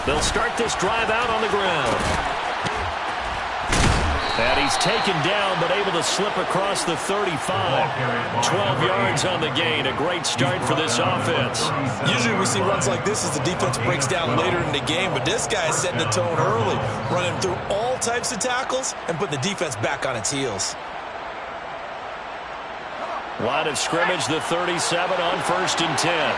They'll start this drive out on the ground. And he's taken down, but able to slip across the 35. 12 yards on the gain. A great start for this offense. Usually we see runs like this as the defense breaks down later in the game, but this guy is setting the tone early, running through all types of tackles and putting the defense back on its heels. Line of scrimmage, the 37 on 1st and 10.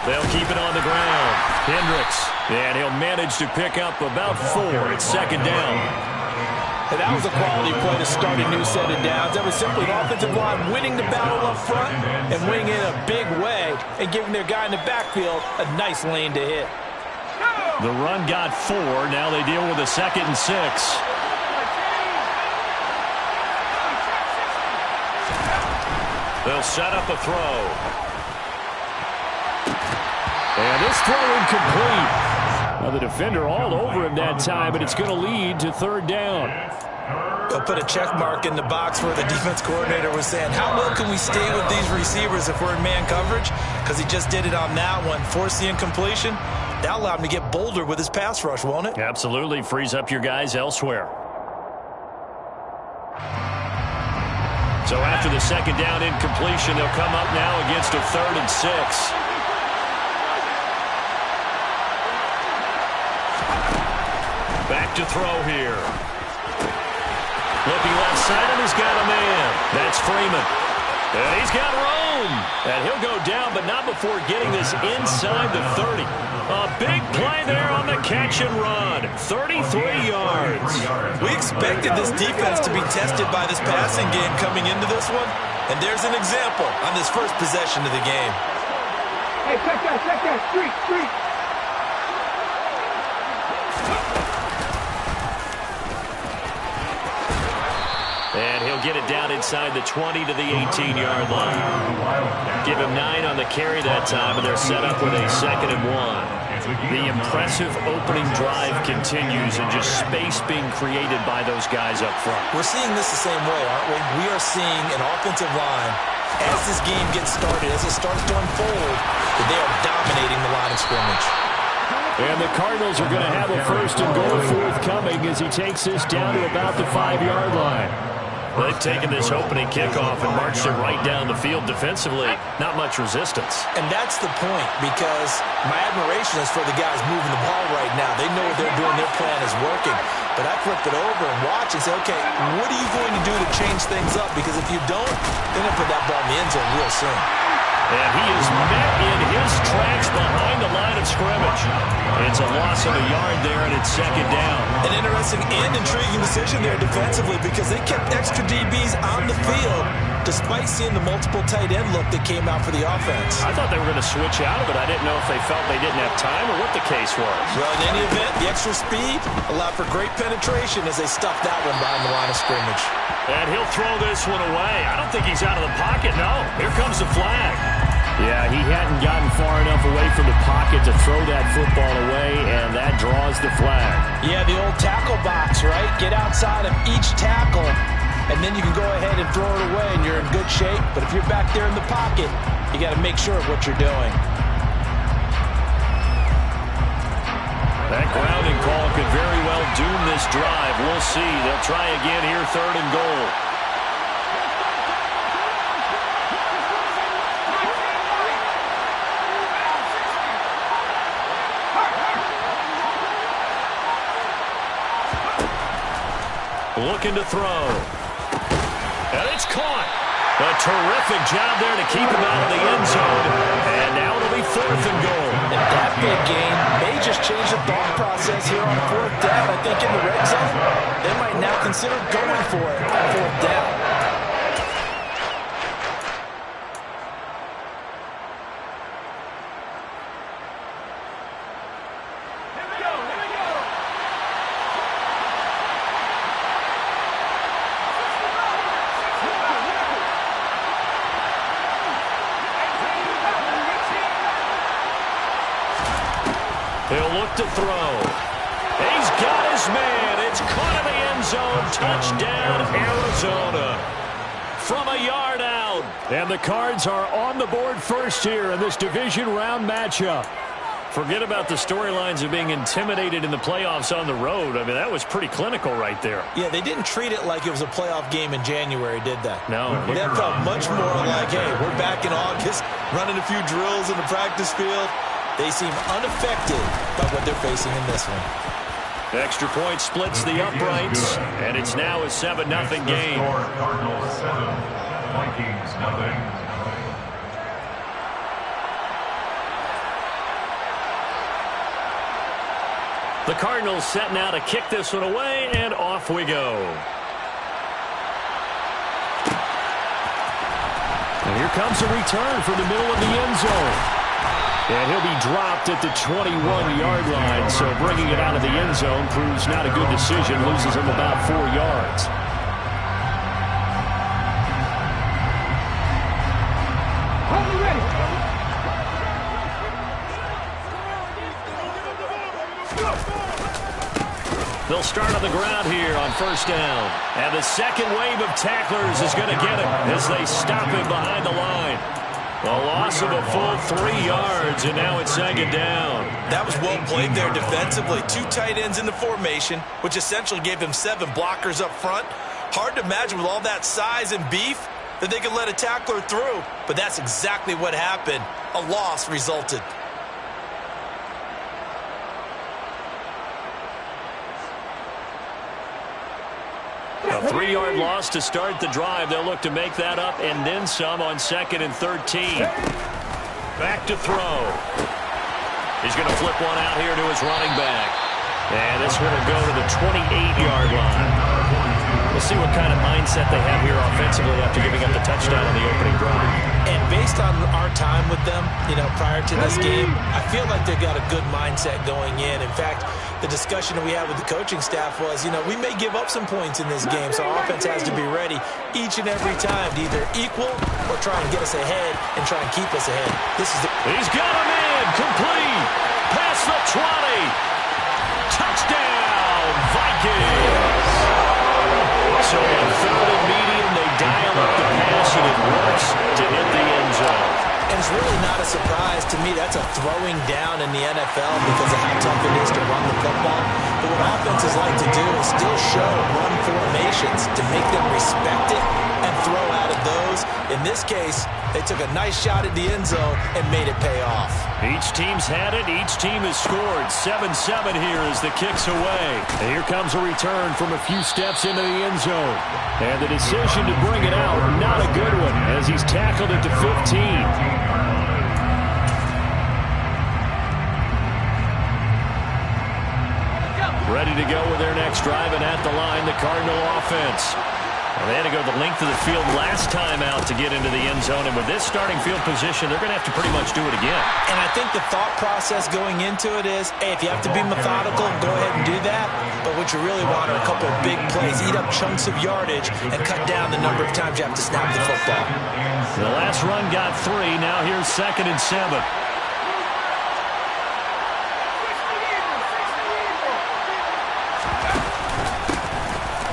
They'll keep it on the ground. Hendricks, and he'll manage to pick up about 4. It's 2nd down. And that was a quality play to start a new set of downs. That was simply the offensive line winning the battle up front and winning it in a big way and giving their guy in the backfield a nice lane to hit. The run got 4. Now they deal with a 2nd and 6. They'll set up a throw. And this throw incomplete. Well, the defender all over him that time, and it's going to lead to 3rd down. They'll put a check mark in the box where the defense coordinator was saying, how well can we stay with these receivers if we're in man coverage? Because he just did it on that one, forced the incompletion. That allowed him to get bolder with his pass rush, won't it? Absolutely. Frees up your guys elsewhere. So after the 2nd down incompletion, they'll come up now against a 3rd and 6. Back to throw here. Looking left side, and he's got a man. That's Freeman. And he's got room. And he'll go down, but not before getting this inside the 30. A big play there on the catch and run. 33 yards. We expected this defense to be tested by this passing game coming into this one. And there's an example on this first possession of the game. Hey, check that, street. And he'll get it down inside the 20 to the 18-yard line. Give him 9 on the carry that time, and they're set up with a 2nd and 1. The impressive opening drive continues, and just space being created by those guys up front. We're seeing this the same way, aren't we? We are seeing an offensive line, as this game gets started, as it starts to unfold, that they are dominating the line of scrimmage. And the Cardinals are going to have a 1st and goal forthcoming as he takes this down to about the 5-yard line. They've taken this opening kickoff and marched it right down the field defensively. Not much resistance. And that's the point, because my admiration is for the guys moving the ball right now. They know what they're doing. Their plan is working. But I flip it over and watch and say, okay, what are you going to do to change things up? Because if you don't, they're going to put that ball in the end zone real soon. And he is met in his tracks behind the line of scrimmage. It's a loss of a yard there, and it's 2nd down. An interesting and intriguing decision there defensively, because they kept extra DBs on the field despite seeing the multiple tight end look that came out for the offense. I thought they were going to switch out of it. I didn't know if they felt they didn't have time or what the case was. Well, in any event, the extra speed allowed for great penetration as they stuffed that one behind the line of scrimmage. And he'll throw this one away. I don't think he's out of the pocket, no. Here comes the flag. Yeah, he hadn't gotten far enough away from the pocket to throw that football away, and that draws the flag. Yeah, the old tackle box, right? Get outside of each tackle, and then you can go ahead and throw it away, and you're in good shape. But if you're back there in the pocket, you got to make sure of what you're doing. That grounding call could very well doom this drive. We'll see. They'll try again here, 3rd and goal. Looking to throw. And it's caught. A terrific job there to keep him out of the end zone. And now it'll be 4th and goal. And that big gain may just change the thought process here on 4th down. I think in the red zone, they might now consider going for it on 4th down. He'll look to throw. He's got his man. It's caught in the end zone. Touchdown, Arizona. from a yard out. And the Cards are on the board first here in this division round matchup. Forget about the storylines of being intimidated in the playoffs on the road. I mean, that was pretty clinical right there. Yeah, they didn't treat it like it was a playoff game in January, did they? No. That felt much more like, hey, we're back in August, running a few drills in the practice field. They seem unaffected by what they're facing in this one. Extra point splits the uprights, and it's now a 7-0 game. Cardinals 7, Vikings 0. The Cardinals setting out to kick this one away, and off we go. And here comes a return from the middle of the end zone. And he'll be dropped at the 21-yard line, so bringing it out of the end zone proves not a good decision, loses him about 4 yards. They'll start on the ground here on first down. And the second wave of tacklers is going to get him as they stop him behind the line. A loss of a full 3 yards, and now it's second down. That was well played there defensively. 2 tight ends in the formation, which essentially gave them 7 blockers up front. Hard to imagine with all that size and beef that they could let a tackler through, but that's exactly what happened. A loss resulted. A 3-yard loss to start the drive. They'll look to make that up and then some on 2nd and 13. Back to throw. He's going to flip one out here to his running back. And this one will go to the 28-yard line. We'll see what kind of mindset they have here offensively after giving up the touchdown on the opening drive. And based on our time with them, prior to this game, I feel like they've got a good mindset going in. In fact, the discussion that we had with the coaching staff was, we may give up some points in this game, so our offense has to be ready each and every time to either equal or try and get us ahead and try and keep us ahead. He's got him in, complete, past the 20. Touchdown, Vikings. So on 3rd and medium, they dial up the pass, and it works to hit the end zone. And it's really not a surprise to me. That's a throwing down in the NFL because of how tough it is to run the football. But what offenses like to do is still show run formations to make them respect it and throw out of those. In this case, they took a nice shot at the end zone and made it pay off. Each team's had it. Each team has scored. 7-7 here as the kick's away. And here comes a return from a few steps into the end zone. And the decision to bring it out, not a good one, as he's tackled it to 15. Ready to go with their next drive, and at the line, the Cardinal offense. Well, they had to go the length of the field last time out to get into the end zone, and with this starting field position, they're going to have to pretty much do it again. And I think the thought process going into it is, hey, if you have to be methodical, go ahead and do that. But what you really want are a couple of big plays, eat up chunks of yardage, and cut down the number of times you have to snap the football. The last run got 3. Now here's 2nd and 7.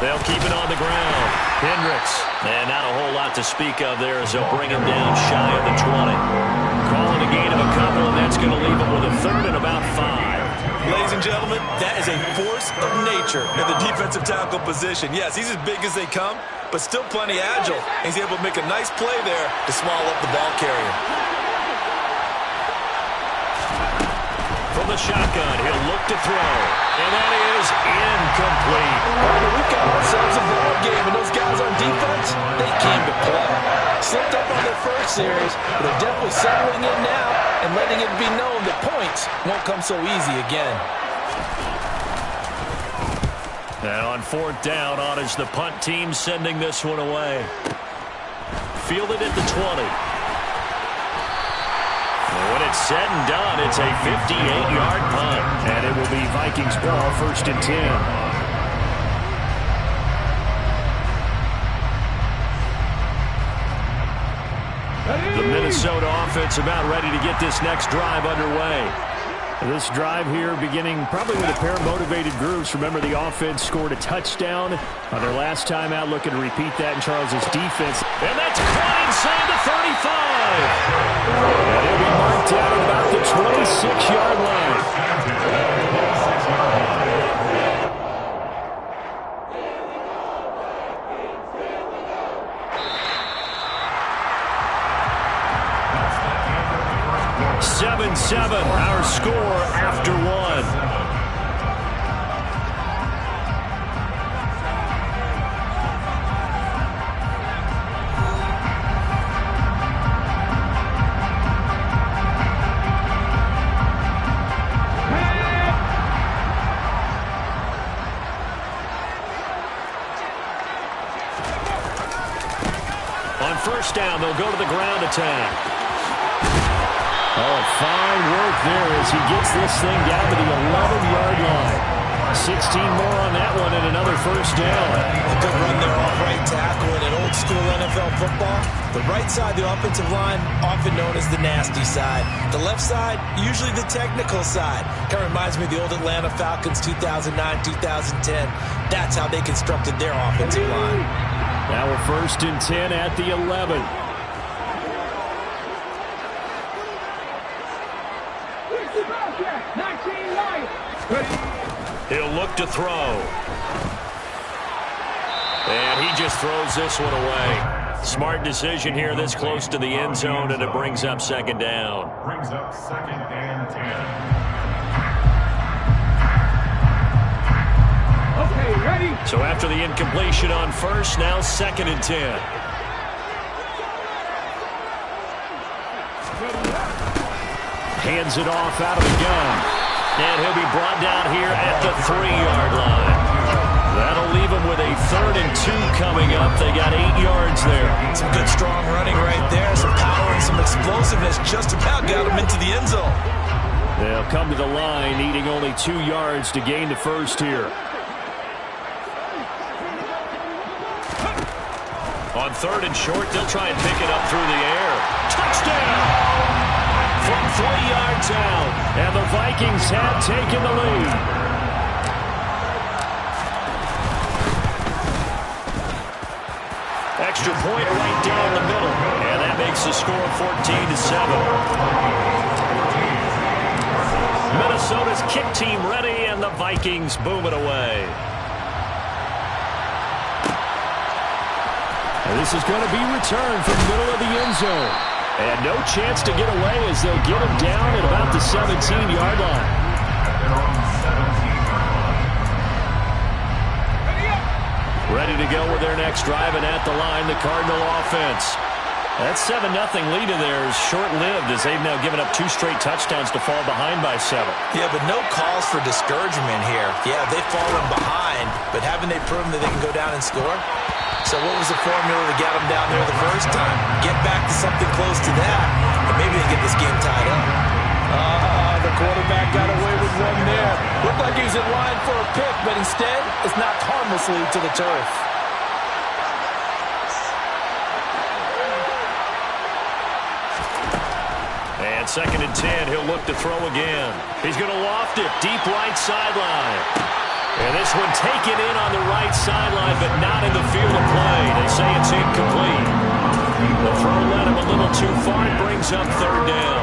They'll keep it on the ground. Hendricks. And not a whole lot to speak of there as they'll bring him down shy of the 20. Calling a gain of a couple, and that's going to leave him with a 3rd and about 5. Ladies and gentlemen, that is a force of nature in the defensive tackle position. Yes, he's as big as they come, but still plenty agile. He's able to make a nice play there to swallow up the ball carrier. From the shotgun, he'll look to throw. And that is incomplete. We've got ourselves a ball game, and those guys on defense, they came to play. Slipped up on their first series, but they're definitely settling in now and letting it be known that points won't come so easy again. And on 4th down, on is the punt team sending this one away. Fielded at the 20. When it's said and done, it's a 58-yard punt. And it will be Vikings ball, 1st and 10. The Minnesota offense about ready to get this next drive underway. This drive here beginning probably with a pair of motivated groups. Remember, the offense scored a touchdown on their last time out. Looking to repeat that in Charles's defense. And that's caught inside the 35. And it'll be marked down at about the 26-yard line. Our score after one. On first down, they'll go to the ground attack. Oh, fine work there as he gets this thing down to the 11-yard line. 16 more on that one and another first down. A good run there off right tackle in an old-school NFL football. The right side, the offensive line, often known as the nasty side. The left side, usually the technical side. Kind of reminds me of the old Atlanta Falcons 2009-2010. That's how they constructed their offensive line. Now we're first and 10 at the 11. He'll look to throw. And he just throws this one away. Smart decision here this close to the end zone, and it brings up second down. Brings up second and 10. Okay, ready? So after the incompletion on first, now second and 10. Hands it off out of the gun. And he'll be brought down here at the 3-yard line. That'll leave him with a 3rd and 2 coming up. They got 8 yards there. Some good strong running right there. Some power and some explosiveness. Just about got him into the end zone. They'll come to the line needing only 2 yards to gain the first here. On 3rd and short, they'll try and pick it up through the air. Touchdown! From 3 yards out, and the Vikings have taken the lead. Extra point right down the middle, and that makes the score 14-7. Minnesota's kick team ready, and the Vikings boom it away. And this is going to be returned from the middle of the end zone. And no chance to get away as they'll get him down at about the 17-yard line. Ready to go with their next drive, and at the line, the Cardinal offense. That 7-0 lead in there is short-lived as they've now given up 2 straight touchdowns to fall behind by 7. Yeah, but no calls for discouragement here. Yeah, they've fallen behind, but haven't they proven that they can go down and score? So what was the formula that got them down there the first time? Get back to something close to that, and maybe they get this game tied up. The quarterback got away with one there. Looked like he was in line for a pick, but instead, it's knocked harmlessly to the turf. And 2nd and 10, he'll look to throw again. He's going to loft it deep right sideline. And this one taken in on the right sideline, but not in the field of play. They say it's incomplete. The throw led him a little too far. It brings up 3rd down.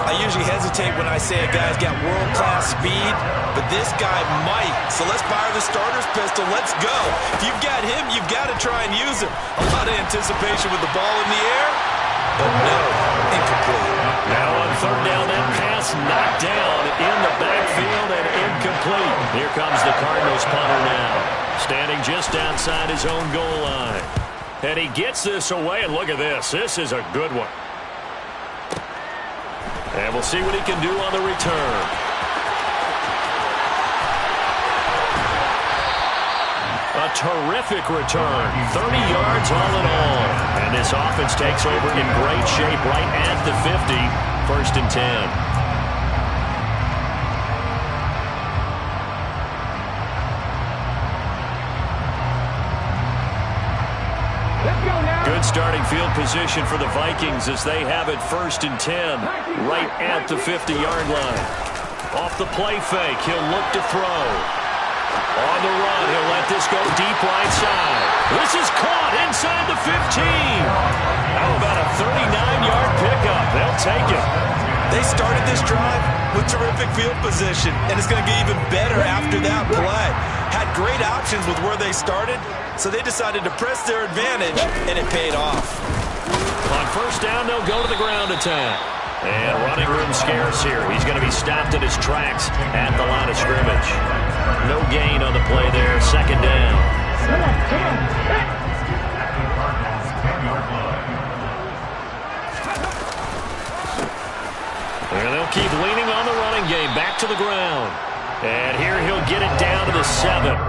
I usually hesitate when I say a guy's got world-class speed, but this guy might. So let's fire the starter's pistol. Let's go. If you've got him, you've got to try and use him. A lot of anticipation with the ball in the air, but no, incomplete. Now on 3rd down, that pass knocked down in the backfield and incomplete. Here comes the Cardinals punter now, standing just outside his own goal line. And he gets this away, and look at this. This is a good one. And we'll see what he can do on the return. A terrific return. 30 yards all in all. And this offense takes over in great shape right at the 50. 1st and 10. Good starting field position for the Vikings as they have it 1st and 10 right at the 50-yard line. Off the play fake, he'll look to throw. On the run, he'll let this go deep right side. This is caught inside the 15. How about a 39-yard pickup? They'll take it. They started this drive with terrific field position, and it's going to get even better after that play. Had great options with where they started, so they decided to press their advantage, and it paid off. On first down, they'll go to the ground attack. And running room scarce here. He's going to be stopped in his tracks at the line of scrimmage. No gain on the play there. Second down. And they'll keep leaning on the running game. Back to the ground. And here he'll get it down to the 7.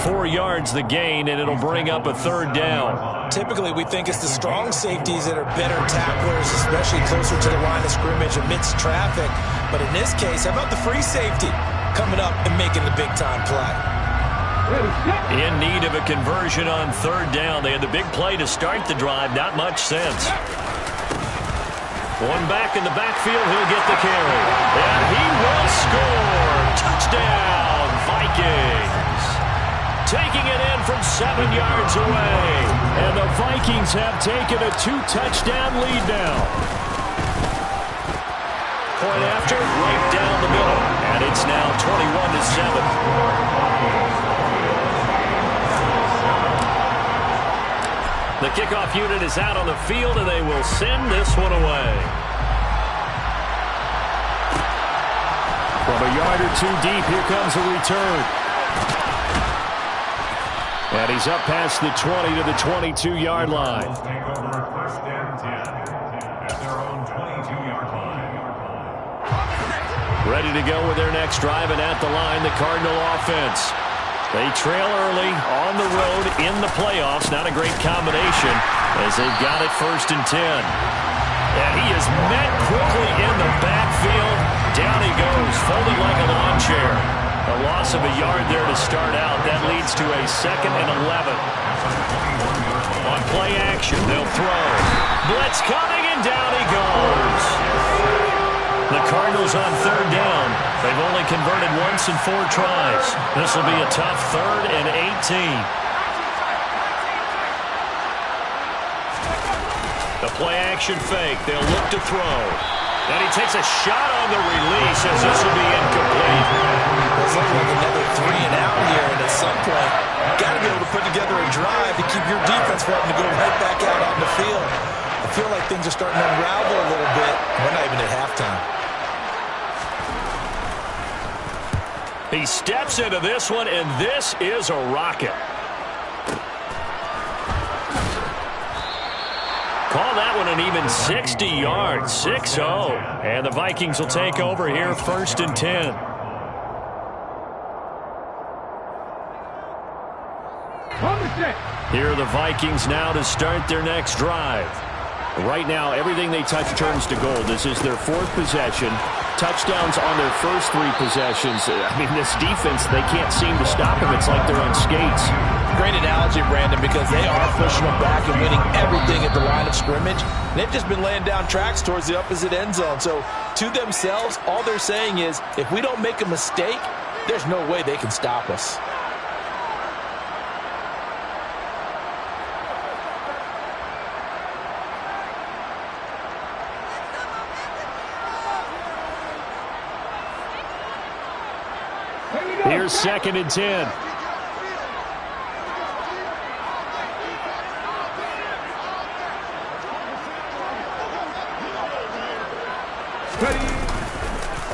4 yards the gain, and it'll bring up a third down. Typically, we think it's the strong safeties that are better tacklers, especially closer to the line of scrimmage amidst traffic. But in this case, how about the free safety coming up and making the big-time play? In need of a conversion on third down. They had the big play to start the drive. Not much sense. One back in the backfield. He'll get the carry. And he will score. Touchdown, Vikings. Taking it in from 7 yards away. And the Vikings have taken a 2-touchdown lead now. Point after, right down the middle. And it's now 21-7. The kickoff unit is out on the field, and they will send this one away. From a yard or two deep, here comes a return. And he's up past the 20 to the 22-yard line. Take over first and 10 at their own 22-yard line. Ready to go with their next drive, and at the line, the Cardinal offense. They trail early on the road in the playoffs. Not a great combination as they've got it first and 10. And he is met quickly in the backfield. Down he goes, folded like a lawn chair. A loss of a yard there to start out. That leads to a 2nd and 11. On play action, they'll throw. Blitz coming, and down he goes. The Cardinals on third down. They've only converted once in 4 tries. This will be a tough 3rd and 18. The play action fake. They'll look to throw. And he takes a shot on the release as this will be incomplete. It's like another 3 and out here, and at some point, you've got to be able to put together a drive to keep your defense from having to go right back out on the field. I feel like things are starting to unravel a little bit. We're not even at halftime. He steps into this one, and this is a rocket. Call that one an even 60 yards, 6-0. And the Vikings will take over here, first and 10. Here are the Vikings now to start their next drive. Right now, everything they touch turns to gold. This is their 4th possession. Touchdowns on their first 3 possessions. I mean, this defense, they can't seem to stop them. It's like they're on skates. Great analogy, Brandon, because they are pushing them back and winning everything at the line of scrimmage. And they've just been laying down tracks towards the opposite end zone. So to themselves, all they're saying is, if we don't make a mistake, there's no way they can stop us. Here's 2nd and 10.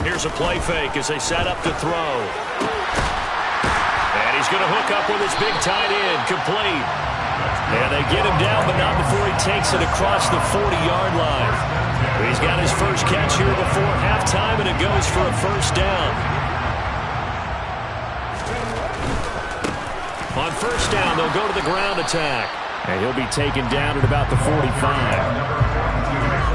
Here's a play fake as they set up to throw. And he's going to hook up with his big tight end, complete. And they get him down, but not before he takes it across the 40-yard line. He's got his first catch here before halftime, and it goes for a first down. On first down, they'll go to the ground attack. And he'll be taken down at about the 45.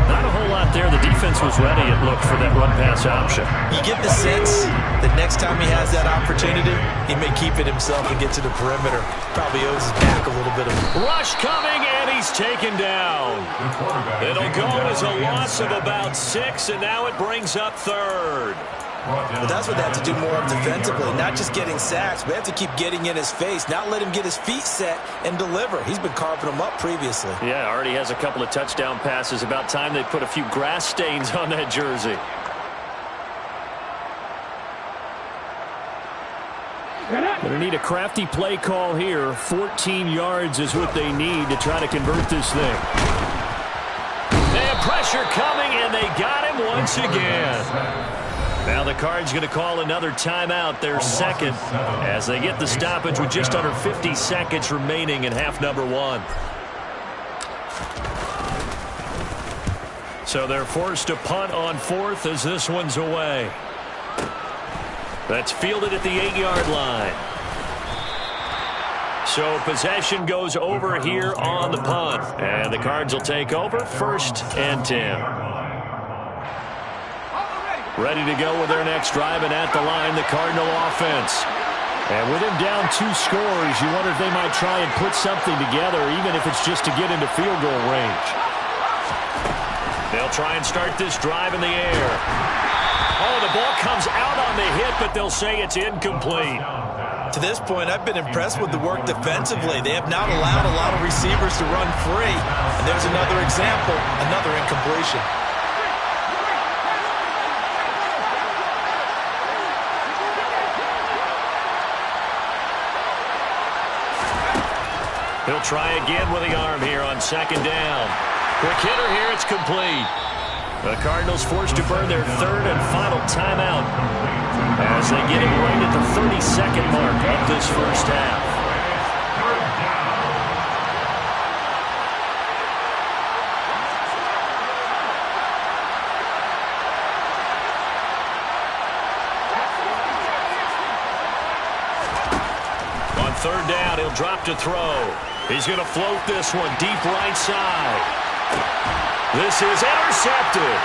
Not a whole lot there. The defense was ready, it looked, for that run-pass option. You get the sense that next time he has that opportunity, he may keep it himself and get to the perimeter. Probably owes his back a little bit of rush coming, and he's taken down. It'll go as a loss of about 6, and now it brings up 3rd. But that's what they have to do more of defensively, not just getting sacks. We have to keep getting in his face, not let him get his feet set and deliver. He's been carving them up previously. Yeah, already has a couple of touchdown passes. About time they put a few grass stains on that jersey. Going to need a crafty play call here. 14 yards is what they need to try to convert this thing. They have pressure coming, and they got him once again. Now the Cards going to call another timeout, their second, as they get the stoppage with just under 50 seconds remaining in half number one. So they're forced to punt on fourth as this one's away. That's fielded at the 8-yard line. So possession goes over here on the punt. And the Cards will take over, 1st and 10. Ready to go with their next drive, and at the line, the Cardinal offense. And with him down 2 scores, you wonder if they might try and put something together, even if it's just to get into field goal range. They'll try and start this drive in the air. Oh, the ball comes out on the hit, but they'll say it's incomplete. To this point, I've been impressed with the work defensively. They have not allowed a lot of receivers to run free. And there's another example, another incompletion. He'll try again with the arm here on 2nd down. Quick hitter here, it's complete. The Cardinals forced to burn their 3rd and final timeout as they get him right at the 32nd mark of this first half. On 3rd down, he'll drop to throw. He's going to float this one deep right side. This is intercepted.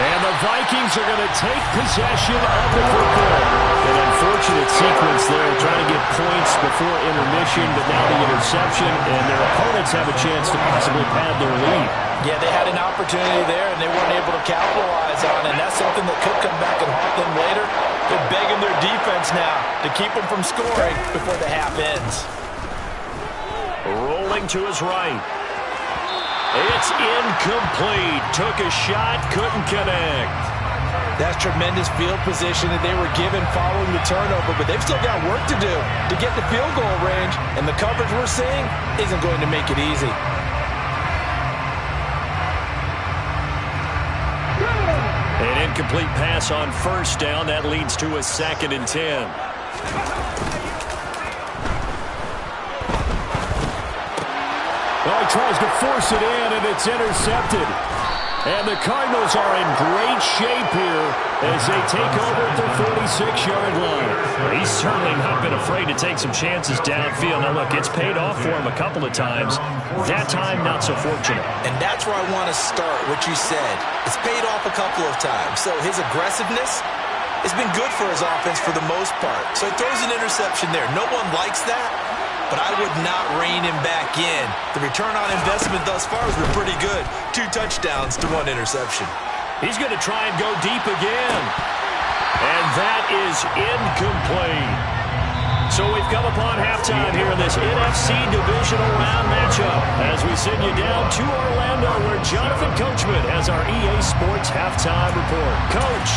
And the Vikings are going to take possession of the football. An unfortunate sequence there, trying to get points before intermission, but now the interception, and their opponents have a chance to possibly pad their lead. Yeah, they had an opportunity there, and they weren't able to capitalize on it, and that's something that could come back and haunt them later. They're begging their defense now to keep them from scoring before the half ends. Rolling to his right. It's incomplete. Took a shot, couldn't connect. That's tremendous field position that they were given following the turnover, but they've still got work to do to get the field goal range, and the coverage we're seeing isn't going to make it easy. An incomplete pass on 1st down. That leads to a 2nd and 10. Well, he tries to force it in, and it's intercepted. And the Cardinals are in great shape here as they take over at their 46-yard line. He's certainly not been afraid to take some chances downfield. Now, look, it's paid off for him a couple of times. That time, not so fortunate. And that's where I want to start, what you said. It's paid off a couple of times. So his aggressiveness has been good for his offense for the most part. So he throws an interception there. No one likes that, but I would not rein him back in. The return on investment thus far has been pretty good. 2 touchdowns to 1 interception. He's going to try and go deep again. And that is incomplete. So we've come upon halftime here in this NFC Divisional Round matchup as we send you down to Orlando where Jonathan Coachman has our EA Sports Halftime Report. Coach.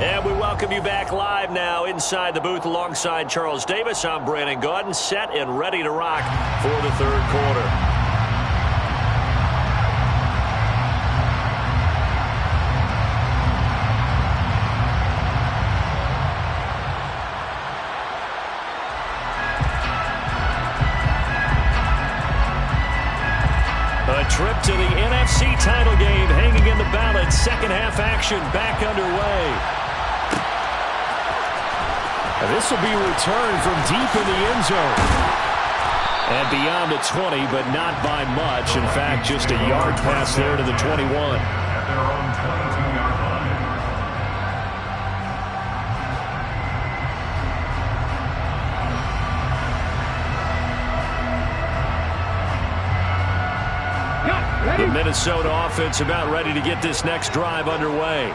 And we welcome you back live now inside the booth alongside Charles Davis. I'm Brandon Gaudin, set and ready to rock for the 3rd quarter. A trip to the NFC title game hanging in the balance. 2nd half action back underway. And this will be returned from deep in the end zone. And beyond the 20, but not by much. In fact, just a yard pass there to the 21. At their own 22-yard line. The Minnesota offense about ready to get this next drive underway.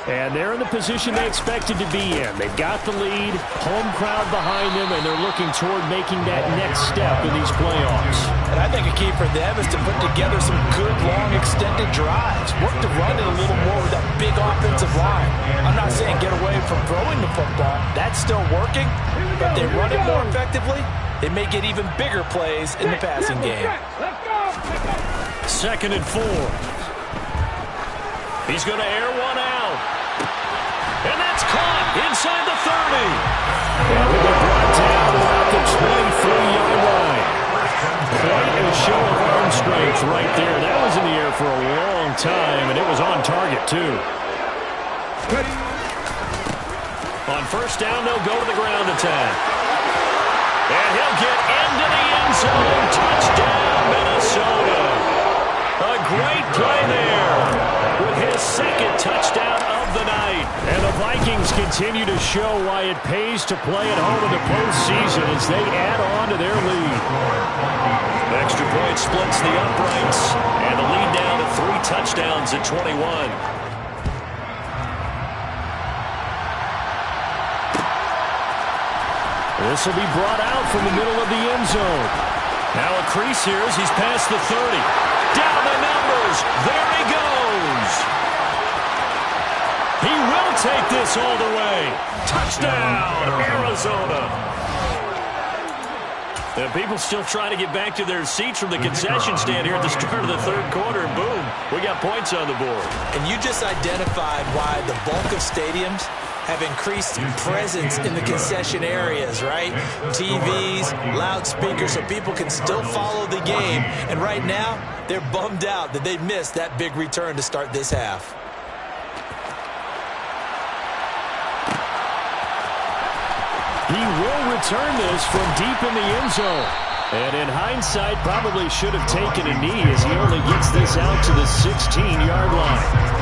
And they're in the position they expected to be in. They've got the lead, home crowd behind them, and they're looking toward making that next step in these playoffs. And I think a key for them is to put together some good, long, extended drives. Work to run it a little more with that big offensive line. I'm not saying get away from throwing the football. That's still working. But they run it more effectively, they may get even bigger plays in the passing game. 2nd and 4. He's going to air one out. And that's caught inside the 30. And will be brought down about the 23-yard line. Quite a show of arm strength right there. That was in the air for a long time, and it was on target, too. On 1st down, they'll go to the ground attack. And he'll get into the end zone. Touchdown, Minnesota. A great play there with his 2nd touchdown of the night. And the Vikings continue to show why it pays to play at home in the postseason as they add on to their lead. Extra point splits the uprights, and the lead down to 3 touchdowns at 21. This will be brought out from the middle of the end zone. Now a crease here as he's past the 30. Down the numbers. There he goes. He will take this all the way. Touchdown, Arizona. And people still trying to get back to their seats from the concession stand here at the start of the 3rd quarter. And boom, we got points on the board. And you just identified why the bulk of stadiums have increased presence in the concession areas, right? TVs, loudspeakers, so people can still follow the game. And right now, they're bummed out that they missed that big return to start this half. He will return this from deep in the end zone. And in hindsight, probably should have taken a knee as he only gets this out to the 16-yard line.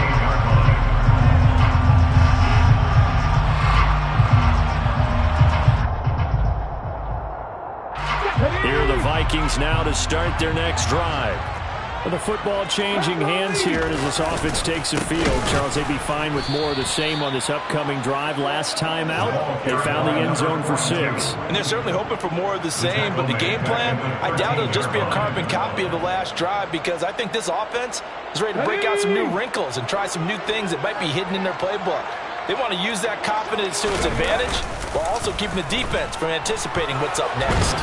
Here are the Vikings now to start their next drive. With the football changing hands here as this offense takes the field. Charles, they'd be fine with more of the same on this upcoming drive. Last time out, they found the end zone for 6. And they're certainly hoping for more of the same, but the game plan, I doubt it'll just be a carbon copy of the last drive because I think this offense is ready to break out some new wrinkles and try some new things that might be hidden in their playbook. They want to use that confidence to its advantage while also keeping the defense from anticipating what's up next.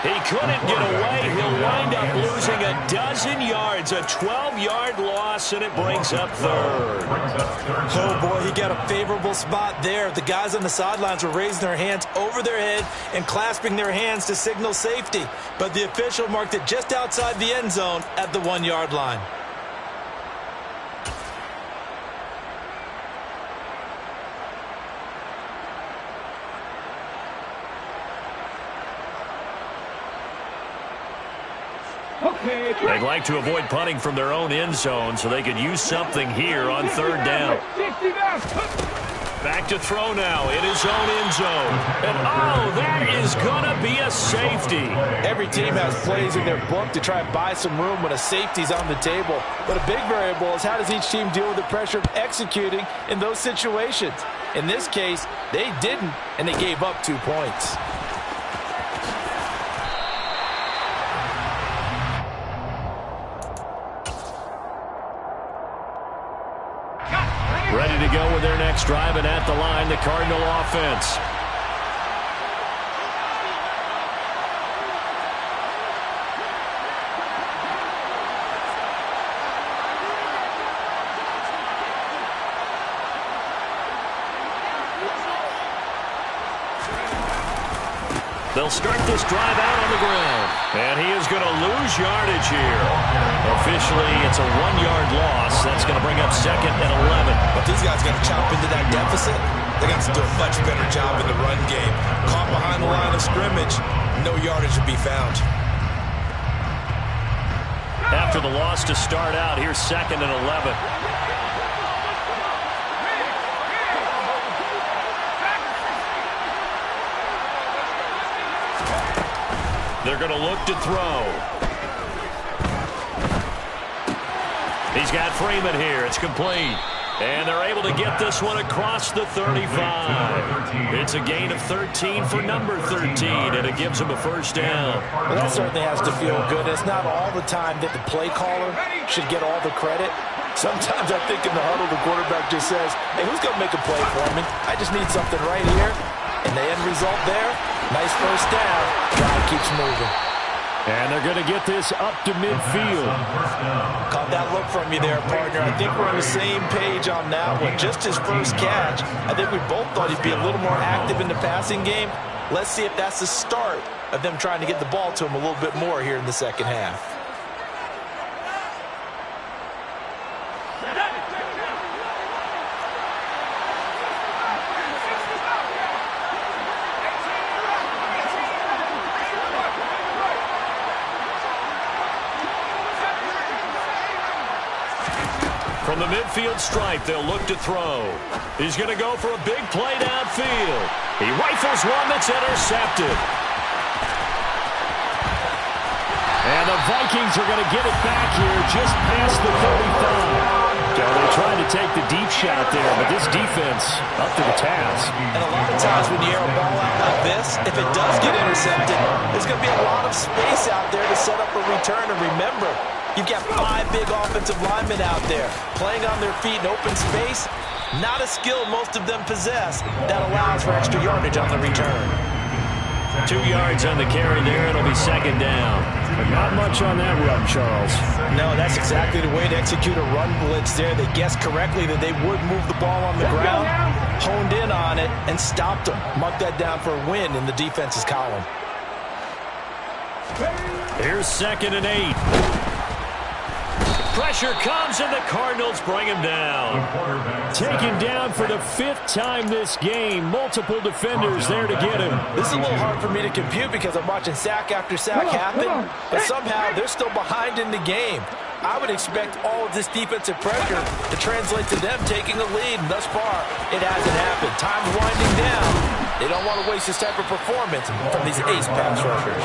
He couldn't get away. He'll wind up losing a dozen yards, a 12-yard loss, and it brings up 3rd. Oh, boy, he got a favorable spot there. The guys on the sidelines were raising their hands over their head and clasping their hands to signal safety. But the official marked it just outside the end zone at the 1-yard line. They'd like to avoid punting from their own end zone so they could use something here on 3rd down. Back to throw now in his own end zone. And, oh, that is going to be a safety. Every team has plays in their book to try and buy some room when a safety's on the table. But a big variable is how does each team deal with the pressure of executing in those situations. In this case, they didn't, and they gave up 2 points. Ready to go with their next drive, and at the line, the Cardinal offense. They'll start this drive out on the ground. And he is going to lose yardage here. Officially, it's a 1-yard loss. That's going to bring up 2nd and 11. But these guys got to chop into that deficit. They got to do a much better job in the run game. Caught behind the line of scrimmage, no yardage to be found. After the loss to start out, here's 2nd and 11. They're going to look to throw. He's got Freeman here. It's complete. And they're able to get this one across the 35. It's a gain of 13 for number 13, and it gives him a first down. Well, that certainly has to feel good. It's not all the time that the play caller should get all the credit. Sometimes I think in the huddle, the quarterback just says, hey, who's going to make a play for me? I just need something right here. And the end result there, nice first down. Drive keeps moving. And they're going to get this up to midfield. Caught that look from you there, partner. I think we're on the same page on that one. Just his first catch, I think we both thought he'd be a little more active in the passing game. Let's see if that's the start of them trying to get the ball to him a little bit more here in the second half. From the midfield stripe, they'll look to throw. He's going to go for a big play downfield. He rifles one that's intercepted. And the Vikings are going to get it back here just past the 35. They tried to take the deep shot there, but this defense up to the task. And a lot of times when you air a ball out like this, if it does get intercepted, there's going to be a lot of space out there to set up a return. And remember, you've got 5 big offensive linemen out there playing on their feet in open space. Not a skill most of them possess that allows for extra yardage on the return. 2 yards on the carry there. It'll be second down. But not much on that run, Charles. No, that's exactly the way to execute a run blitz there. They guessed correctly that they would move the ball on the ground, honed in on it, and stopped them. Mark that down for a win in the defense's column. Here's 2nd and 8. Pressure comes, and the Cardinals bring him down. Taken down for the 5th time this game. Multiple defenders there to get him. This is a little hard for me to compute because I'm watching sack after sack happen, but somehow they're still behind in the game. I would expect all of this defensive pressure to translate to them taking a lead, and thus far, it hasn't happened. Time's winding down. They don't want to waste this type of performance from these ace pass rushers.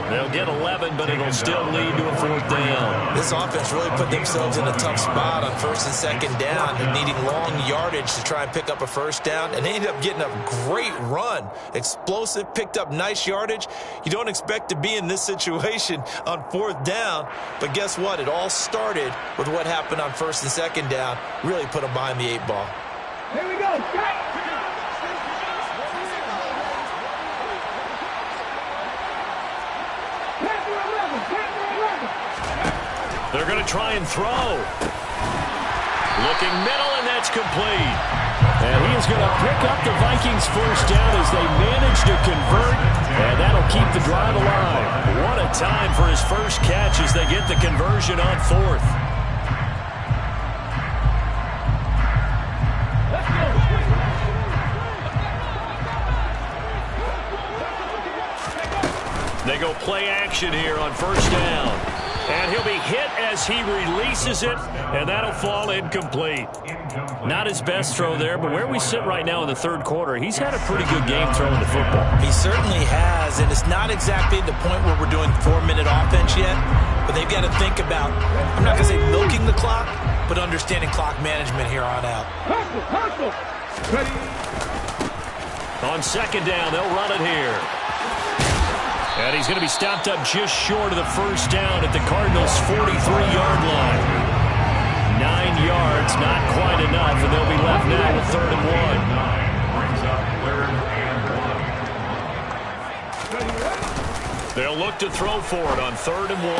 They'll get 11, but it'll still lead to a 4th down. This offense really put themselves in a tough spot on 1st and 2nd down, needing long yardage to try and pick up a first down, and they ended up getting a great run. Explosive, picked up nice yardage. You don't expect to be in this situation on 4th down, but guess what? It all started with what happened on 1st and 2nd down. Really put them behind the 8 ball. Here we go. They're going to try and throw. Looking middle, and that's complete. And he is going to pick up the Vikings first down as they manage to convert, and that'll keep the drive alive. What a time for his first catch as they get the conversion on 4th. They go play action here on 1st down. And he'll be hit as he releases it, and that'll fall incomplete. Not his best throw there, but where we sit right now in the 3rd quarter, he's had a pretty good game throwing the football. He certainly has, and it's not exactly the point where we're doing 4-minute offense yet, but they've got to think about, I'm not going to say milking the clock, but understanding clock management here on out. Hustle. Ready. On 2nd down, they'll run it here. And he's going to be stopped up just short of the first down at the Cardinals' 43-yard line. 9 yards, not quite enough, and they'll be left now with 3rd and 1. They'll look to throw for it on 3rd and 1.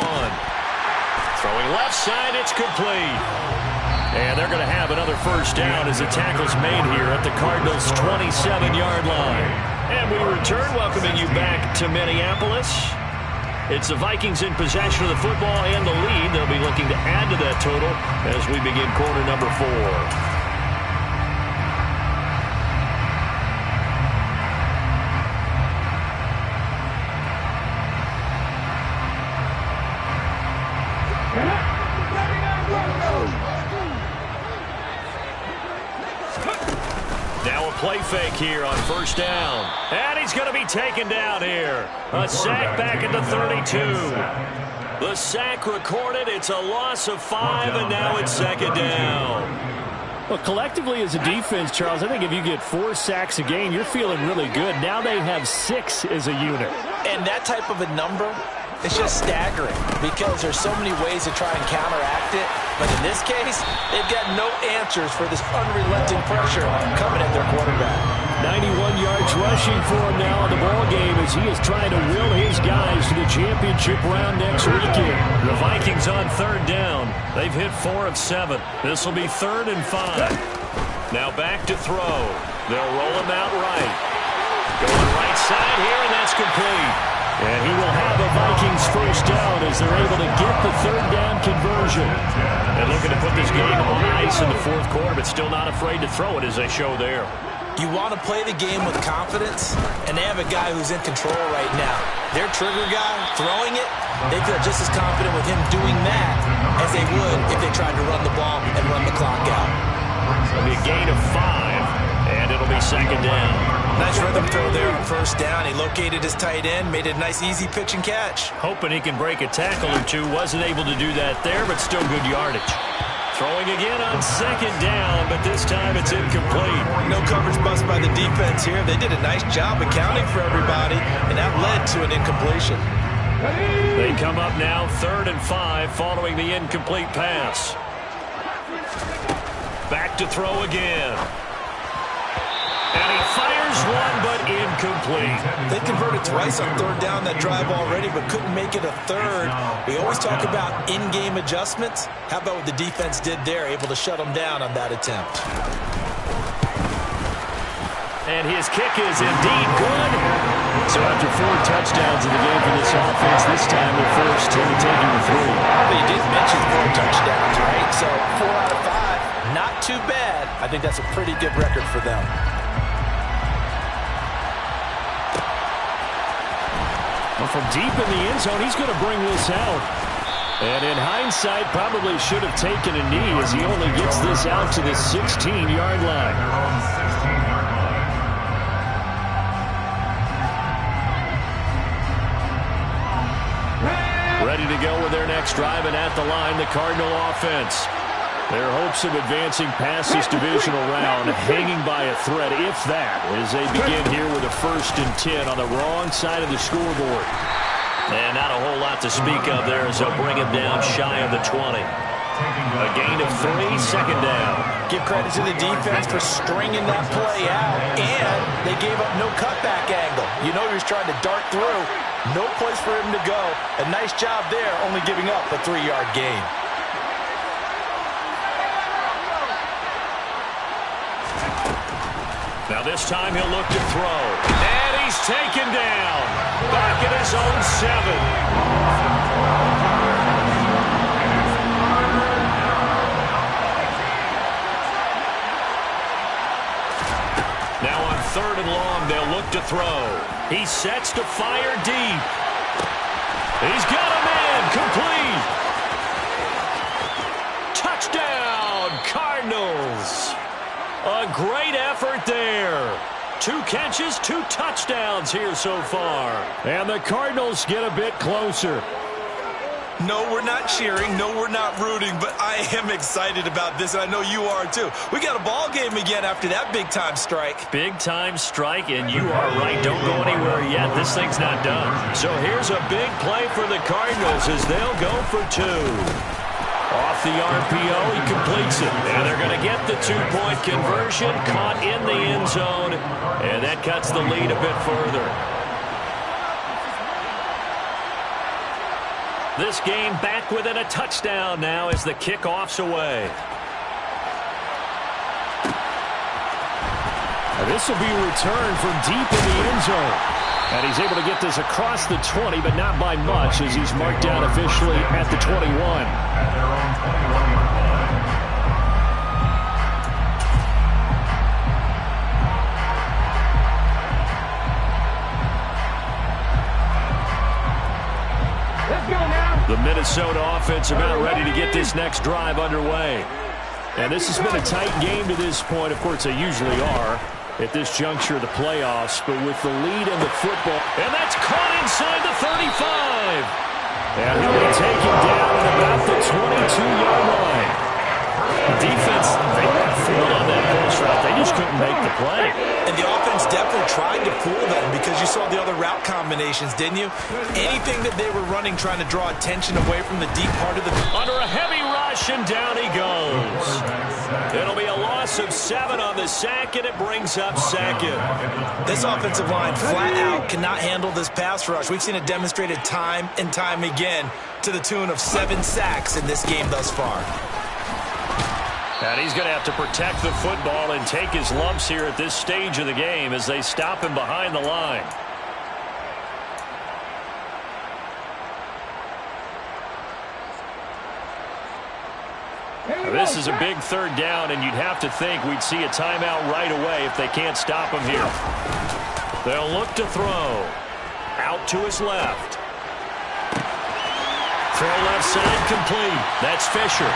Throwing left side, it's complete. And they're going to have another first down as the tackle's made here at the Cardinals' 27-yard line. And we return, welcoming you back to Minneapolis. It's the Vikings in possession of the football and the lead. They'll be looking to add to that total as we begin quarter number 4. Play fake here on 1st down. And he's going to be taken down here. A sack back at the 32. The sack recorded. It's a loss of 5, and now it's second down. Well, collectively as a defense, Charles, I think if you get 4 sacks a game, you're feeling really good. Now they have 6 as a unit. And that type of a number, it's just staggering because there's so many ways to try and counteract it. But in this case, they've got no answers for this unrelenting pressure coming at their quarterback. 91 yards rushing for him now in the ballgame as he is trying to will his guys to the championship round next weekend. The Vikings on third down. They've hit 4 of 7. This will be 3rd and 5. Now back to throw. They'll roll him out right. Going right side here, and that's complete. And he will have a Vikings first down as they're able to get the 3rd down conversion. And looking to put this game on ice in the 4th quarter, but still not afraid to throw it as they show there. You want to play the game with confidence, and they have a guy who's in control right now. Their trigger guy throwing it, they feel just as confident with him doing that as they would if they tried to run the ball and run the clock out. It'll be a gain of 5, and it'll be second down. Nice rhythm throw there on first down. He located his tight end, made it a nice easy pitch and catch. Hoping he can break a tackle or two. Wasn't able to do that there, but still good yardage. Throwing again on second down, but this time it's incomplete. No coverage bust by the defense here. They did a nice job accounting for everybody, and that led to an incompletion. They come up now 3rd and 5 following the incomplete pass. Back to throw again. And he fires one, but incomplete. They converted twice on 3rd down that drive already, but couldn't make it a 3rd. We always talk about in-game adjustments. How about what the defense did there, able to shut them down on that attempt. And his kick is indeed good. So after 4 touchdowns in the game for this offense, this time they're forced to taking the 3. Well, you did mention 4 touchdowns, right? So 4 out of 5, not too bad. I think that's a pretty good record for them. Well, from deep in the end zone, he's going to bring this out. And in hindsight, probably should have taken a knee as he only gets this out to the 16-yard line. Ready to go with their next drive, and at the line, the Cardinal offense. Their hopes of advancing past this divisional round hanging by a thread, if that, as they begin here with a 1st and 10 on the wrong side of the scoreboard. And not a whole lot to speak of there as they'll bring him down shy of the 20. A gain of 3, second down. Give credit to the defense for stringing that play out, and they gave up no cutback angle. You know he was trying to dart through. No place for him to go. A nice job there, only giving up a 3-yard gain. Now this time he'll look to throw. And he's taken down. Back at his own 7. Now on 3rd and long, they'll look to throw. He sets to fire deep. He's got him in. Complete. Touchdown, Cardinals. A great effort there. 2 catches, 2 touchdowns here so far. And the Cardinals get a bit closer. No, we're not cheering. No, we're not rooting, but I am excited about this, and I know you are too. We got a ball game again after that big-time strike. Big-time strike, and you are right. Don't go anywhere yet. This thing's not done. So here's a big play for the Cardinals as they'll go for 2. Off the RPO, he completes it. And they're going to get the 2-point conversion, caught in the end zone, and that cuts the lead a bit further. This game back within a touchdown now as the kickoff's away. This will be returned from deep in the end zone. And he's able to get this across the 20, but not by much as he's marked down officially at the 21. At their own 21-yard line. Let's go now. The Minnesota offense about ready to get this next drive underway. And this has been a tight game to this point. Of course, they usually are at this juncture of the playoffs, but with the lead in the football. And that's caught inside the 35. And he'll be taken down at about the 22-yard line. Defense, they went fooled on that post route. They just couldn't make the play. And the offense definitely tried to fool them because you saw the other route combinations, didn't you? Anything that they were running trying to draw attention away from the deep part of the... Under a heavy rush, and down he goes. It'll be a loss of 7 on the sack, and it brings up second. This offensive line flat out cannot handle this pass rush. We've seen it demonstrated time and time again to the tune of 7 sacks in this game thus far. And he's going to have to protect the football and take his lumps here at this stage of the game as they stop him behind the line. This is a big 3rd down, and you'd have to think we'd see a timeout right away if they can't stop him here. They'll look to throw. Out to his left. Throw left side complete. That's Fisher.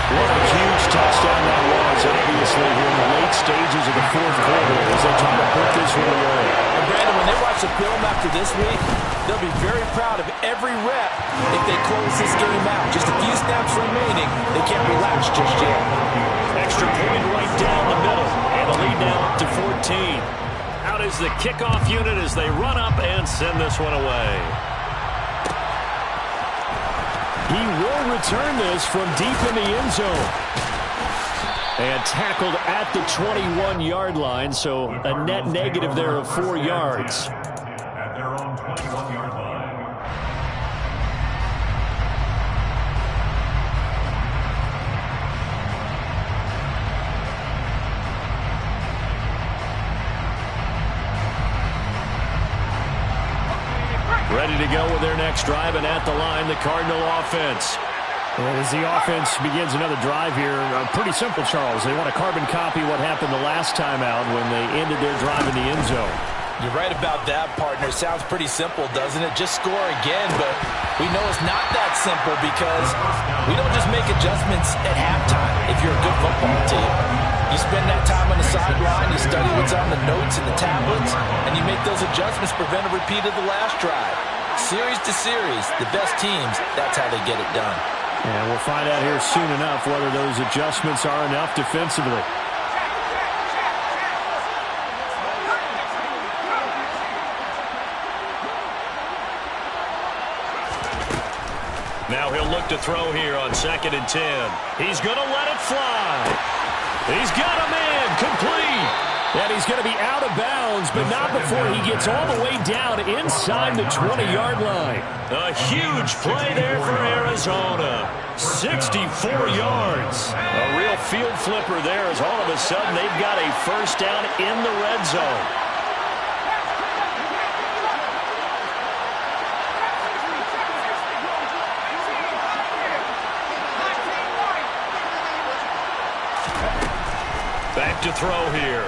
What a huge touchdown that was, obviously, here in the late stages of the 4th quarter as they try to put this one away. And Brandon, when they watch the film after this week, they'll be very proud of every rep if they close this game out. Just a few snaps remaining. They can't relax just yet. Extra point right down the middle. And the lead now up to 14. Out is the kickoff unit as they run up and send this one away. He will return this from deep in the end zone. And tackled at the 21-yard line, so a net negative there of 4 yards. At their own 21-yard line. Ready to go with their next drive, and at the line, the Cardinal offense. As the offense begins another drive here, pretty simple, Charles. They want to carbon copy what happened the last time out when they ended their drive in the end zone. You're right about that, partner. Sounds pretty simple, doesn't it? Just score again, but we know it's not that simple because we don't just make adjustments at halftime if you're a good football team. You spend that time on the sideline, you study what's on the notes and the tablets, and you make those adjustments to prevent a repeat of the last drive. Series to series, the best teams, that's how they get it done. And we'll find out here soon enough whether those adjustments are enough defensively. Now he'll look to throw here on 2nd and 10. He's going to let it fly. He's got a man complete. And he's going to be out of bounds, but not before he gets all the way down inside the 20-yard line. A huge play there for Arizona. 64 yards. A real field flipper there as all of a sudden they've got a first down in the red zone. Back to throw here.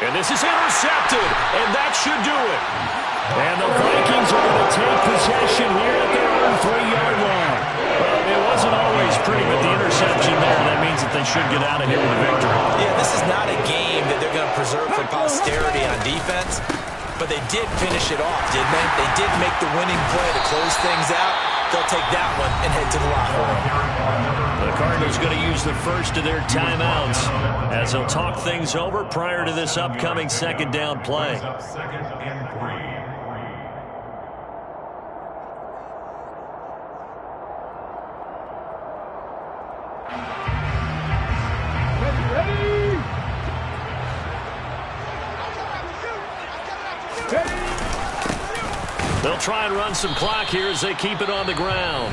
And this is intercepted, and that should do it. And the Vikings are going to take possession here at their own 3-yard line. Well, it wasn't always pretty, but the interception there, that means that they should get out of here with a victory. Yeah, this is not a game that they're going to preserve for posterity on defense, but they did finish it off, didn't they? They did make the winning play to close things out. They'll take that one and head to the locker room. The Cardinals going to use the first of their timeouts as they'll talk things over prior to this upcoming 2nd down play. 2nd and 3. They'll try and run some clock here as they keep it on the ground.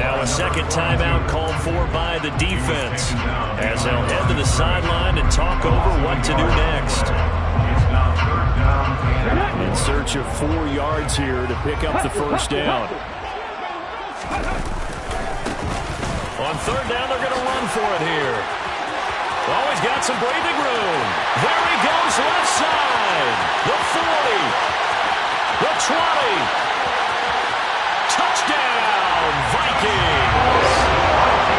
Now a 2nd timeout called for by the defense as they'll head to the sideline and talk over what to do next. In search of 4 yards here to pick up the first down. On 3rd down, they're going to run for it here. Oh, he's got some breathing room. There he goes left side. The 40. The 20. Touchdown, Vikings.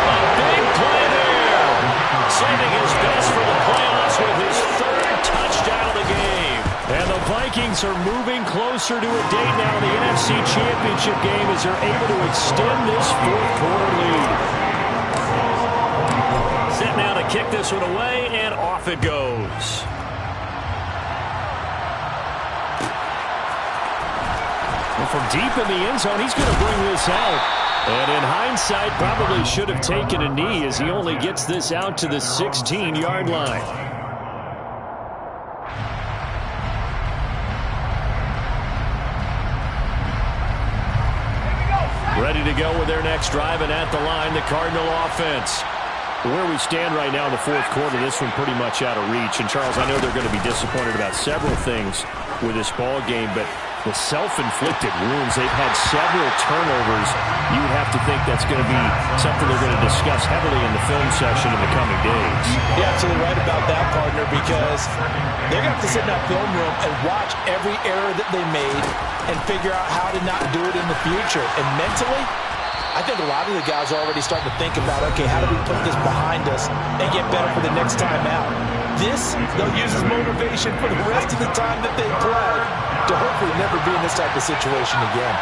A big play there. Saving his best for the playoffs with his 3rd touchdown of the game. And they'll Vikings are moving closer to a date now in the NFC Championship game as they're able to extend this fourth-quarter lead. Set now to kick this one away, and off it goes. And from deep in the end zone, he's going to bring this out. And in hindsight, probably should have taken a knee as he only gets this out to the 16-yard line. Ready to go with their next drive, and at the line, the Cardinal offense. Where we stand right now in the fourth quarter, this one pretty much out of reach. And, Charles, I know they're going to be disappointed about several things with this ball game, but the self-inflicted wounds, they've had several turnovers. You would have to think that's going to be something they're going to discuss heavily in the film session in the coming days. You're absolutely right about that, partner, because they're going to have to sit in that film room and watch every error that they made and figure out how to not do it in the future. And mentally, I think a lot of the guys are already starting to think about, okay, how do we put this behind us and get better for the next time out? This, they'll use as motivation for the rest of the time that they play to hopefully never be in this type of situation again.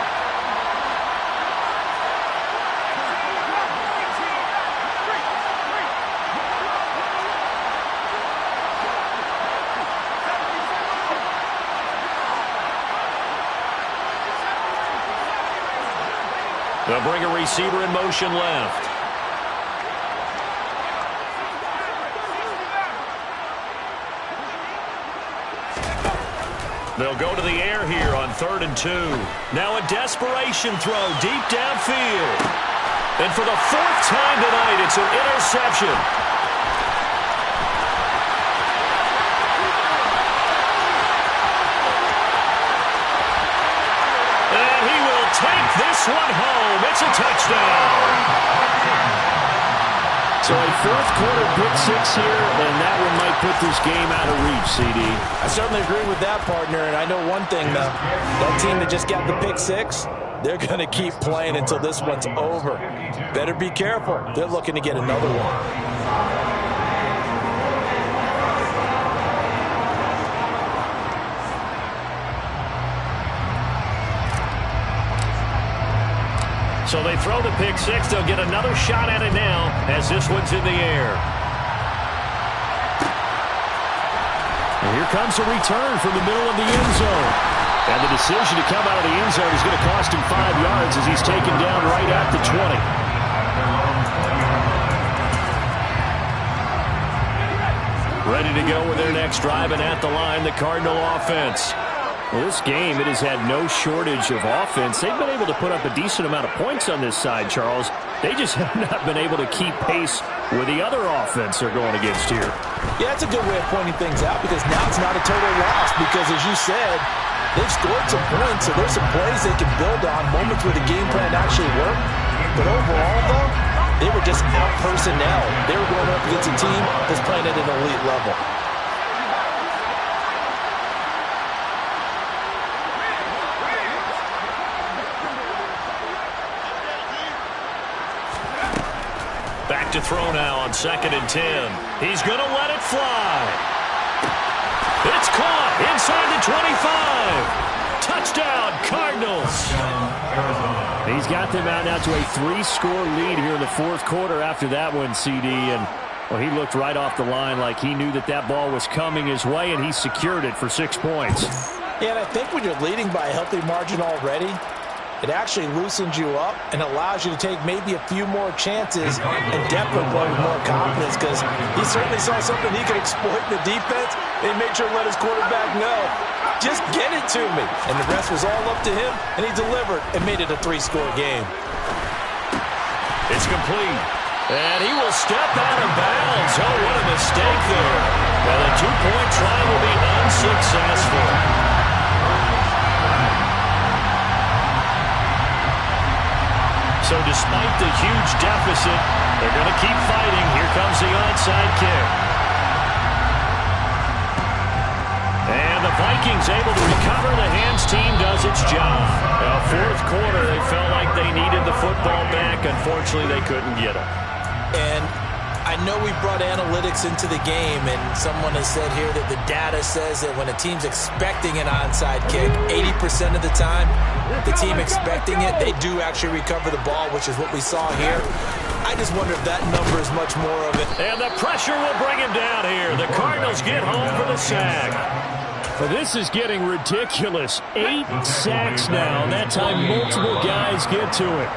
They'll bring a receiver in motion left. They'll go to the air here on 3rd and 2. Now a desperation throw deep downfield. And for the 4th time tonight, it's an interception. And he will take this one home. It's a touchdown. So a fourth-quarter pick-6 here, and that one might put this game out of reach, CD. I certainly agree with that, partner, and I know one thing, though. That team that just got the pick-6, they're going to keep playing until this one's over. Better be careful. They're looking to get another one. So they throw the pick-6. They'll get another shot at it now as this one's in the air. And here comes a return from the middle of the end zone. And the decision to come out of the end zone is going to cost him 5 yards as he's taken down right at the 20. Ready to go with their next drive, and at the line, the Cardinal offense. Well, this game, it has had no shortage of offense. They've been able to put up a decent amount of points on this side, Charles. They just have not been able to keep pace with the other offense they're going against here. Yeah, that's a good way of pointing things out because now it's not a total loss because, as you said, they've scored some points, so there's some plays they can build on, moments where the game plan actually worked. But overall, though, they were just out personnel. They were going up against a team that's playing at an elite level. Back to throw now on 2nd and 10. He's going to let it fly. It's caught inside the 25. Touchdown, Cardinals. He's got them out now to a 3-score lead here in the fourth quarter after that one, CD. And, well, he looked right off the line like he knew that that ball was coming his way, and he secured it for 6 points. Yeah, and I think when you're leading by a healthy margin already, it actually loosens you up and allows you to take maybe a few more chances and definitely play with more confidence because he certainly saw something he could exploit in the defense and he made sure to let his quarterback know, just get it to me. And the rest was all up to him, and he delivered and made it a 3-score game. It's complete. And he will step out of bounds. Oh, what a mistake there. And the 2-point try will be unsuccessful. So despite the huge deficit, they're going to keep fighting. Here comes the onside kick. And the Vikings able to recover. The hands team does its job. Now, fourth quarter, they felt like they needed the football back. Unfortunately, they couldn't get it. And I know we brought analytics into the game, and someone has said here that the data says that when a team's expecting an onside kick, 80% of the time, the team expecting it, they do actually recover the ball, which is what we saw here. I just wonder if that number is much more of it. And the pressure will bring him down here. The Cardinals get home for the sack. Well, this is getting ridiculous. 8 sacks now. That time multiple guys get to it.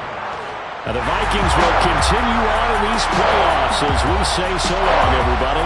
Now the Vikings will continue on in these playoffs as we say so long, everybody.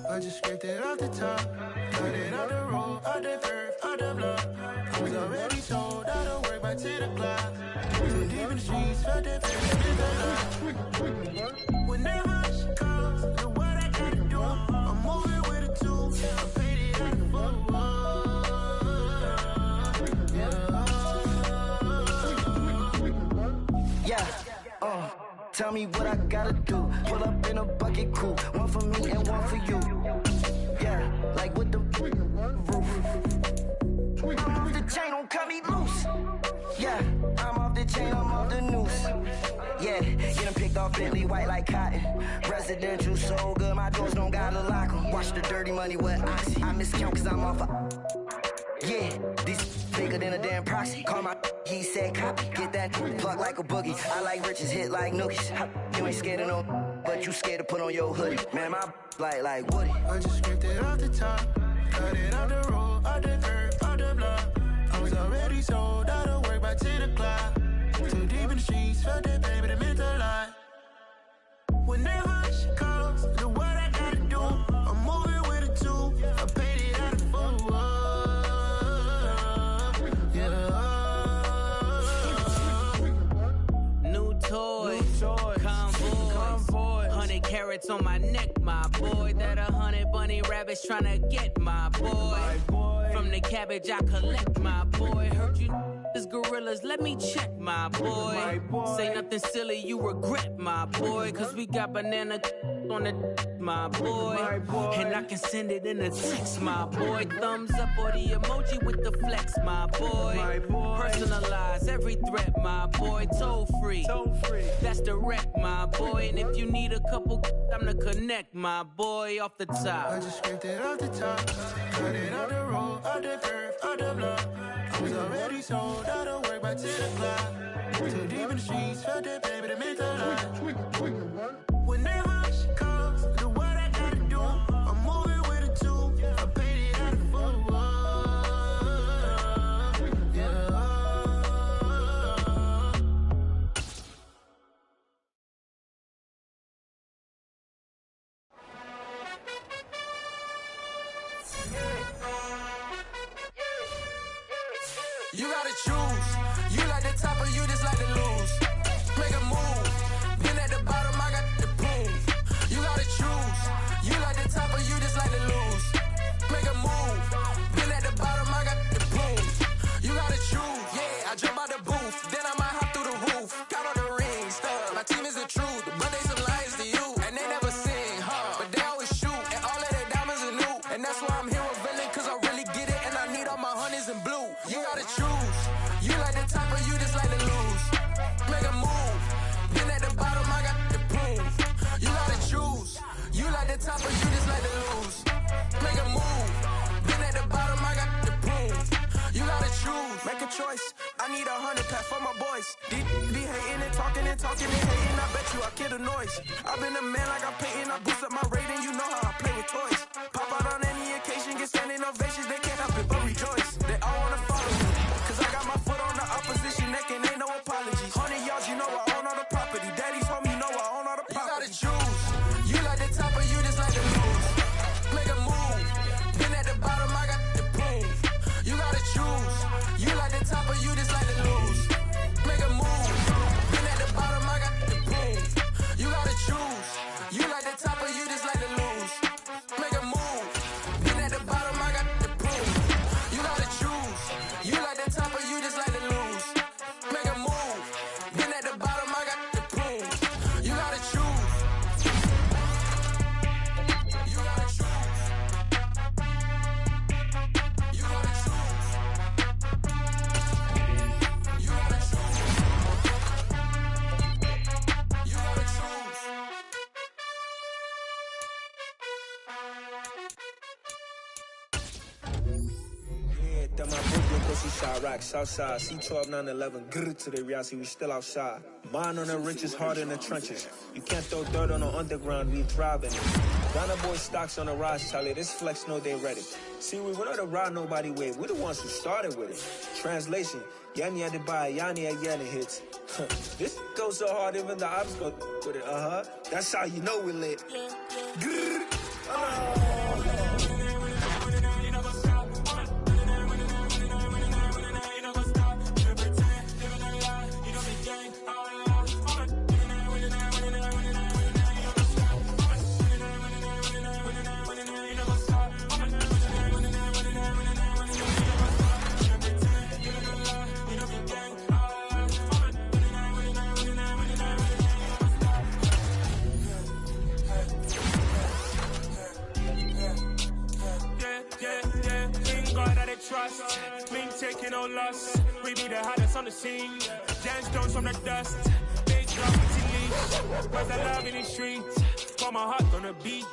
I just scraped it off the top, cut it out the road, out the curve, out the block. I was already told I don't work by 10 o'clock. Too deep in the streets, felt that pain in the lot. Whenever she calls, do what I gotta do. I'm moving with a tool, I paid it out the Yeah, tell me what I gotta do. Pull up in a bucket coupe, one for me and one for you. Yeah, like with the roof. I'm off the chain, don't cut me loose. Yeah, I'm off the chain, I'm off the noose. Yeah, get them picked off Bentley, white like cotton. Residential so good, my doors don't gotta lock them. Watch the dirty money with oxy. I miscount cause I'm off yeah, these bigger than a damn proxy. Call my he said copy. Get that plug like a boogie. I like riches, hit like nookies. You ain't scared of no, but you scared to put on your hoodie. Man, my like Woody. I just scraped it off the top, cut it out the road, out the curve, out the block. I was already sold out of work by 10 o'clock. Too deep in the streets, felt that baby, that meant a lot. Whenever she calls, do what I gotta do. I'm moving with a tool, I paid it out of full. Convoy, 100 carats on my neck, my boy. That 100 bunny rabbits tryna get my boy. From the cabbage I collect, my boy. Heard you is gorillas, let me check, my boy. Say nothing silly, you regret, my boy. Cause we got banana on the my boy. And I can send it in a text, my boy. Thumbs up or the emoji with the flex, my boy. Personalize every threat, my boy. Toll free, that's direct, my boy. And if you need a couple, I'm the connect, my boy. Off the top, I just scraped it off the top, cut it out the road, out the curve, out the block. I was already sold out of work by 10 o'clock. Too deep in the streets, felt that baby, that meant a lot. Whenever she calls, do what I gotta do. I'm moving with a tool, I paid it out of full. You gotta choose. You like the top or you just like to lose. Make a move. Been at the bottom, I got the prove. You gotta choose. You like the top or you just like to lose. Make a move. Been at the bottom, I got the prove. You gotta choose. Yeah, I jump out the booth. Then I might hop through the roof. Count on the rings. My team is the truth. But they some liars to you. And they never sing, but they always shoot. And all of their diamonds are new. And that's why I'm here with villain. Cause I really get it. And I need all my honeys in blue. You gotta choose. You like the top or you just like to lose. Make a move. Been at the bottom, I got the proof. You gotta choose. You like the top or you just like to lose. Make a move. Been at the bottom, I got the proof. You gotta choose. Make a choice. I need 100 pack for my boys. Be hating it. talking and hating, I bet you I kill the noise. I've been a man like I'm Peyton, I boost up my rating, you know how I play with toys. Pop out on any occasion, get standing ovations, they can't help it but rejoice. They all wanna follow me, cause I got my foot on the opposition neck and ain't no apologies. 100 yards, you know I own all the property. Daddy's home, you know I own all the property. You gotta choose, you like the top or you just like the lose. Make a move, been at the bottom, I got the proof. You gotta choose, you like the top or you just like the lose. Make a move, been at the bottom, I got the proof. You gotta choose, you like the top or you just like the lose. Make a move, been at the bottom, I got the proof. You gotta choose, you like the top or you just like the lose. Make a move, been at the bottom, I got the proof. You gotta choose. You gotta choose. You gotta choose. You gotta choose. You gotta choose. Yeah, that my Brooklyn pussy shot rock, Southside, C12, 911, grrr to the reality, we still outside. Mine on the richest, heart in the trenches. You can't throw dirt on the underground, we thriving. Ghana boy stocks on the rise, Charlie, this flex know they ready. See, we went on the ride nobody with, we the ones who started with it. Translation, Yanni had to buy, Yanni had yelling hits. This goes so hard, even the ops go with it, That's how you know we lit. Grrr. Trust, we ain't taking no loss. We be the hottest on the scene. Gemstones from the dust. Big drop to leash. Where's the love in the streets? Got my heart on the beat.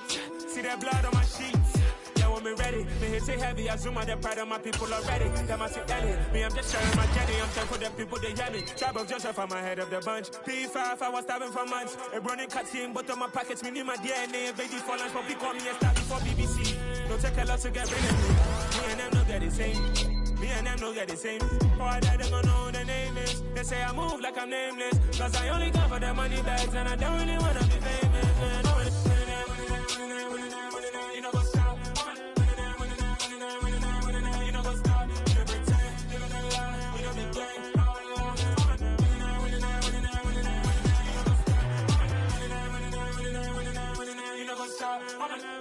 See that blood on my sheets. Yeah, when me ready, me hit it heavy. I zoom out the pride of my people already. That must be Ellie. Me, I'm just sharing my journey. I'm thankful for the people they hear me. Tribe of Joseph, I'm ahead of the bunch. P5, I was starving for months. A running cut team, but on my pockets, me need my DNA. Baby for lunch, but we call me a star before BBC. Don't take a lot to get rid of me. Me and them no get the same. Me and them no get the same. All that they gonna know the name is. They say I move like I'm nameless. Cause I only come for the money bags and I don't really wanna be famous.